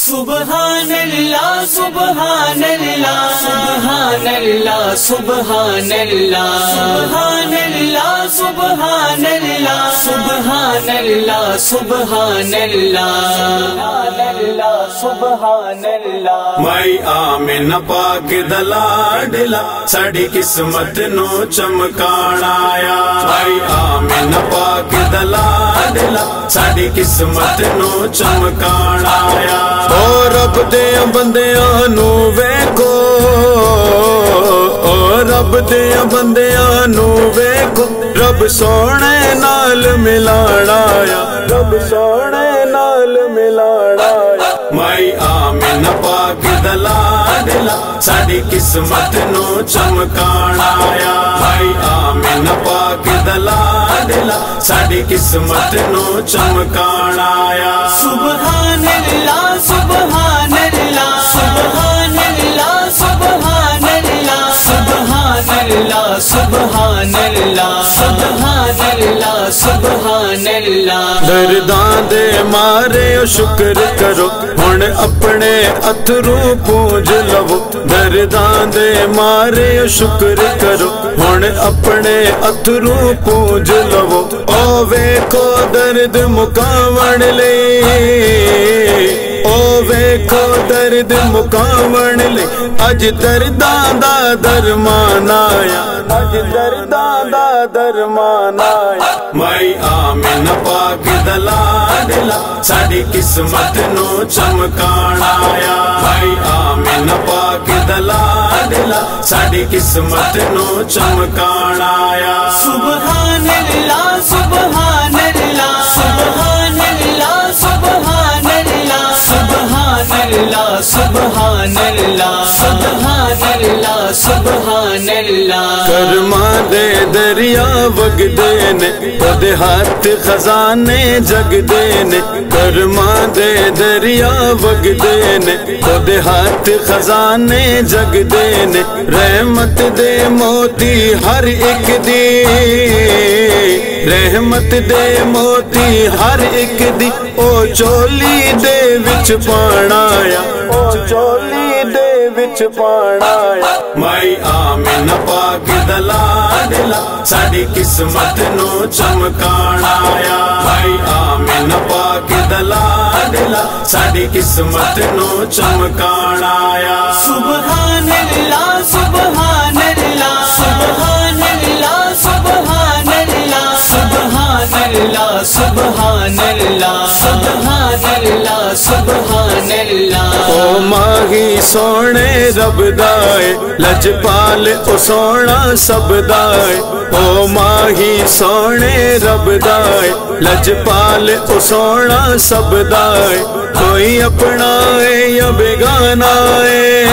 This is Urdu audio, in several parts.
سبحان اللہ سبحان اللہ سبحان اللہ سبحان اللہ سبحان اللہ سبحان اللہ سبحان اللہ سبحان اللہ سبحان اللہ مائی آمینہ پاک دا لاڈلا ساڈی قسمت نو چمکان آیا مائی آمینہ پاک دا لاڈلا ساڈی قسمت نو چمکان آیا او رب دیاں بندیاں نو ویکھو او رب دیاں بندیاں نو ویکھو رب سونے نال ملان آیا رب سونے نال ملان آیا مائی آمینہ پاک دا لاڈلا ساڈی قسمت نو چمکان آیا مائی آمینہ پاک دا لاڈلا ساڈی قسمت نو چمکان آیا سبحان اللہ سبحان اللہ سبحان اللہ سبحان اللہ سبحان اللہ سبحان اللہ سبحان اللہ سبحان اللہ درداں دے مارے شکر کرو ہن اپنے اتھرو پونج لو درداں دے مارے شکر کرو ہن اپنے اتھرو پونج لو او ویکھو درد مکاون لئی او ویکھو درد مکاون لئی اج درداں دا درمان آیا اج درداں دا درمان آیا مائی آمینہ پاک دا لاڈلا ساڈی قسمت نو چمکان آیا مائی آمینہ پاک دا لاڈلا ساڈی قسمت نو چمکان آیا سبحان اللہ سبحان اللہ سبحان اللہ سبحان اللہ سبحان اللہ سبحان اللہ سبحان اللہ سبحان اللہ کرماں دے دریا وگدے نے اودے ہاتھ خزانے جگدے نے کرماں دے دریا وگدے نے اودے ہاتھ خزانے جگدے نے رحمت دے موتی ہر ایک دی رحمت دے موتی ہر ایک دی او چولی دے وچ پان آیا او چولی دے وچ پان آیا مائی آمینہ پاک دا لاڈلا ساڈی قسمت نو چمکان آیا مائی آمینہ پاک دا لاڈلا ساڈی قسمت نو چمکان آیا سبحان اللہ سبحان اللہ سبحان اللہ سبحان اللہ سبحان اللہ سبحان اللہ سبحان اللہ سبحان اللہ او ماہی سونے رب دائے لجپال او سونا سب دائے او ماہی سونے رب دائے لجپال او سونا سب دائے کوئی اپنا ہے یا بیگانا ہے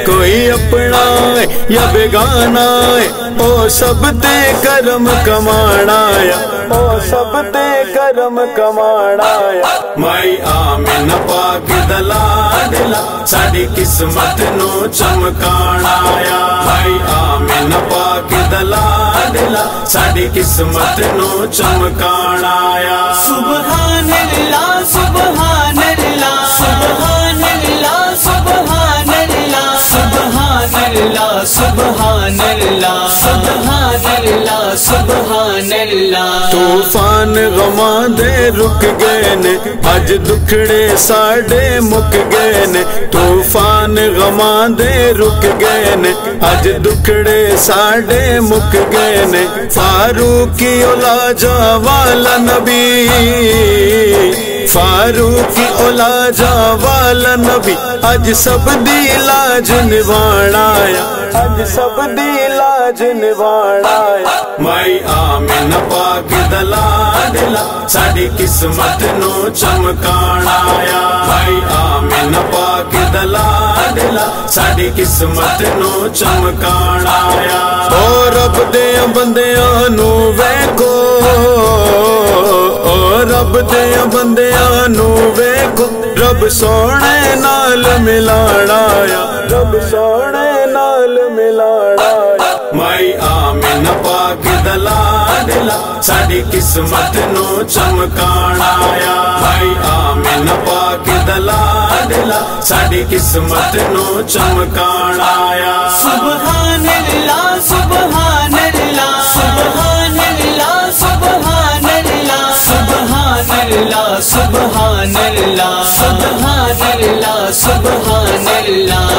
کوئی اپنا ہے یا بیگانا ہے او سب تے کرم کمان آیا او سب تے کرم کمان آیا مائی آمینہ پاک دا لاڈلا ساڈی قسمت نو چمکان آیا مائی آمینہ پاک دا لاڈلا ساڈی قسمت نو چمکان آیا سبحان اللہ سبحان اللہ سبحان اللہ سبحان اللہ سبحان اللہ سبحان اللہ سبحان اللہ سبحان اللہ طوفان غماں دے رک گئے نے اج دکھڑے ساڈے مک گئے نے طوفان غماں دے رک گئے نے اج دکھڑے ساڈے مک گئے نے فاروقی اولاجا والا نبی فاروقی اولاجا والا نبی اج سب دی لاج نبھان آیا اج سب دی لاج نبھان آیا مائی آمینہ پاک دا لاڈلا ساڈی قسمت نو چمکان آیا مائی آمینہ پاک دا لاڈلا ساڈی قسمت نو چمکان آیا او رب دیاں بندیاں نو ویکھو او رب دیاں بندیاں نو ویکھو رب سونے نال ملان آیا رب سونے نال ملان آیا مائی آمینہ پاک دا لاڈلا ساڈی قسمت نو چمکان آیا بھائی آمین پاک دا لاڈلا ساڈی قسمت نو چمکان آیا سبحان اللہ سبحان اللہ سبحان اللہ سبحان اللہ سبحان اللہ سبحان اللہ سبحان اللہ سبحان اللہ